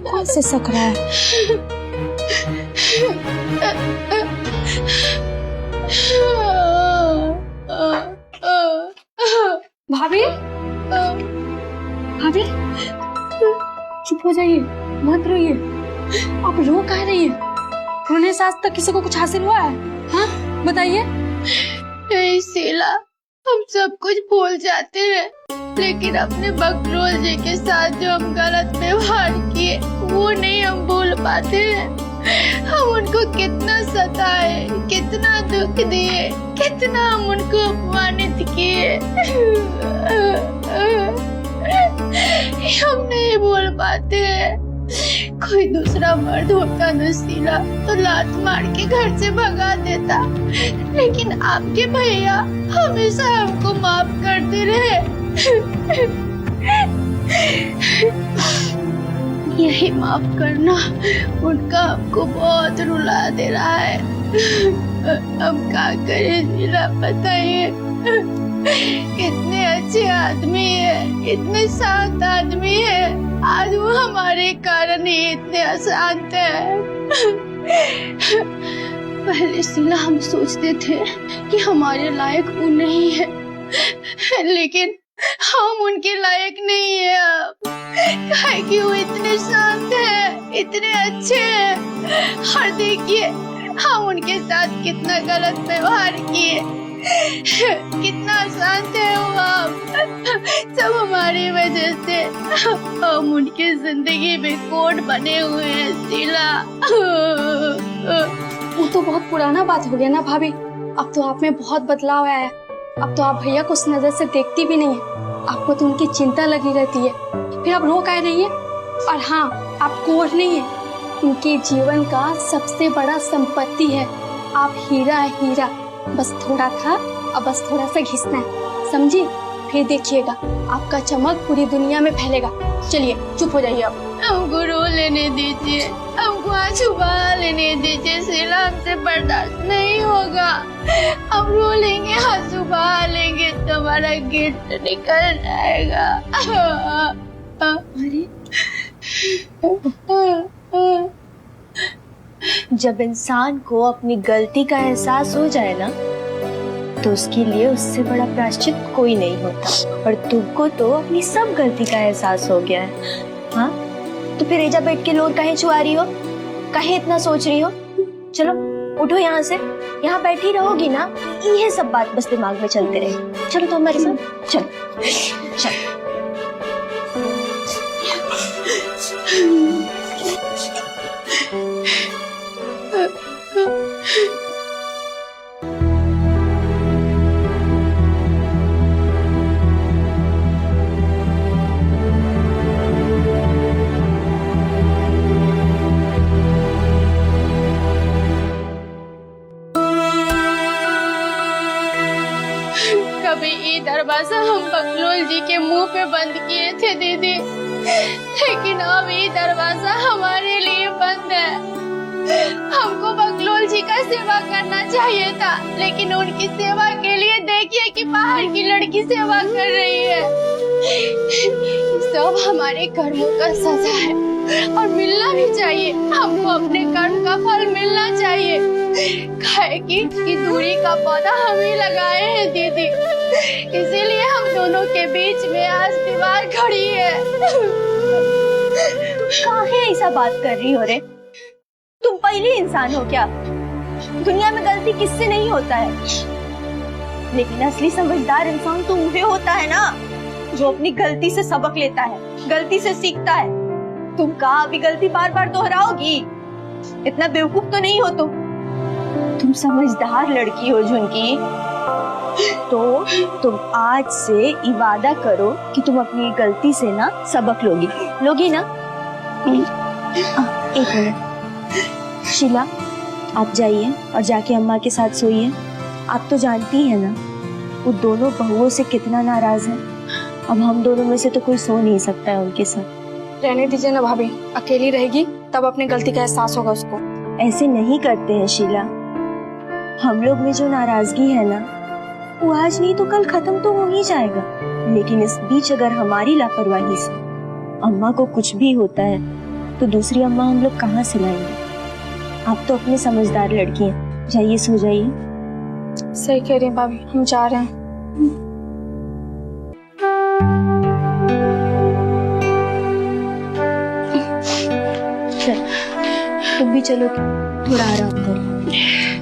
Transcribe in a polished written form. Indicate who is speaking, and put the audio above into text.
Speaker 1: कौन से शक रहा है? भाभी, भाभी, चुप हो जाइए, मत रोइए। आप रो कह रही है? रोने से आज तक किसी को कुछ हासिल हुआ है? हाँ, बताइए।
Speaker 2: नहीं शीला, हम सब कुछ भूल जाते हैं, लेकिन अपने बकरोल जी के साथ जो हम गलत व्यवहार किए वो नहीं हम भूल पाते हैं। हम उनको कितना सताए, कितना दुख दिए, कितना हम उनको अपमानित किए, हम नहीं भूल पाते हैं। कोई दूसरा मर्द होता न शीला तो लात मार के घर से भगा देता, लेकिन आपके भैया हमेशा हमको माफ करते रहे। यही माफ करना उनका हमको बहुत रुला दे रहा है। हम क्या करें शीला, बताइए। कितने अच्छे आदमी है, इतने शांत आदमी है, आज वो हमारे कारण ही इतने अशांत है। पहले शीला हम सोचते थे कि हमारे लायक वो नहीं है, लेकिन हम उनके लायक नहीं है अब, काहे कि वो इतने शांत है, इतने अच्छे हैं। और देखिए हम उनके साथ कितना गलत व्यवहार किए, कितना शांत है वो अब, सब हमारी वजह से। हम उनकी जिंदगी में कोट बने हुए हैं शीला।
Speaker 1: वो तो बहुत पुराना बात हो गया ना भाभी। अब तो आप में बहुत बदलाव आया है। अब तो आप भैया को उस नजर से देखती भी नहीं है, आपको तो उनकी चिंता लगी रहती है। फिर आप रो कह रही है? और हाँ, आप कोढ़ नहीं है, उनके जीवन का सबसे बड़ा संपत्ति है। आप हीरा है, हीरा। बस थोड़ा था, अब बस थोड़ा सा घिसना है, समझी? फिर देखिएगा आपका चमक पूरी दुनिया में फैलेगा। चलिए चुप हो जाइए अब।
Speaker 2: हमको रो लेने दीजिए, हमको आंसू बहा लेने दीजिए शीला, हमसे बर्दाश्त नहीं होगा। हम रो लेंगे, आंसू बहा लेंगे तो हमारा गिफ्ट निकल जाएगा।
Speaker 3: अरे जब इंसान को अपनी गलती का एहसास हो जाए ना, तो उसके लिए उससे बड़ा प्रायश्चित कोई नहीं होता। और तुमको तो अपनी सब गलती का एहसास हो गया है। हाँ, तो फिर एजा बैठ के लोग काहे छुआ रही हो, काहे इतना सोच रही हो? चलो उठो यहाँ से, यहाँ बैठी रहोगी ना, ये सब बात बस दिमाग में चलते रहे। चलो तो हमारे साथ चलो, चलो।
Speaker 2: कभी ये दरवाजा हम बकलोल जी के मुंह पे बंद किए थे दीदी, लेकिन अब ये दरवाजा हमारे लिए बंद है। हमको बकलोल जी का सेवा करना चाहिए था, लेकिन उनकी सेवा के लिए देखिए कि बाहर की लड़की सेवा कर रही है। सब हमारे कर्मों का सजा है और मिलना भी चाहिए। हमको अपने कर्म का फल मिलना चाहिए, काहे कि दूरी का पौधा हम ही लगाए हैं दीदी, इसीलिए हम दोनों के बीच में आज दीवार खड़ी है।
Speaker 3: काहे ऐसा बात कर रही हो रे? तुम पहले इंसान हो क्या? दुनिया में गलती किससे नहीं होता है, लेकिन असली समझदार इंसान तो वही होता है ना, जो अपनी गलती से सबक लेता है, गलती से सीखता है। तुम कहा अभी गलती बार बार दोहराओगी? इतना बेवकूफ तो नहीं हो तुम समझदार लड़की हो झुनकी। तो तुम आज से वादा करो कि तुम अपनी गलती से ना सबक लोगी ना? एक मिनट शीला, आप जाइए और जाके अम्मा के साथ सोइए। आप तो जानती हैं ना वो दोनों बहुओं से कितना नाराज है। अब हम दोनों में से तो कोई सो नहीं सकता है उनके साथ।
Speaker 1: रहने दीजिए ना भाभी, अकेली रहेगी तब अपनी गलती का एहसास होगा उसको।
Speaker 3: ऐसे नहीं करते हैं शीला, हम लोग में जो नाराजगी है ना, वो आज नहीं तो कल खत्म तो हो ही जाएगा। लेकिन इस बीच अगर हमारी लापरवाही से अम्मा को कुछ भी होता है तो दूसरी अम्मा हम लोग कहाँ से लाएंगे? आप तो अपनी समझदार लड़की हैं, जाइए सो जाइए।
Speaker 1: सही कह रही हैं भाभी, हम जा रहे हैं।
Speaker 3: चल तुम भी चलो, थोड़ा आराम करो।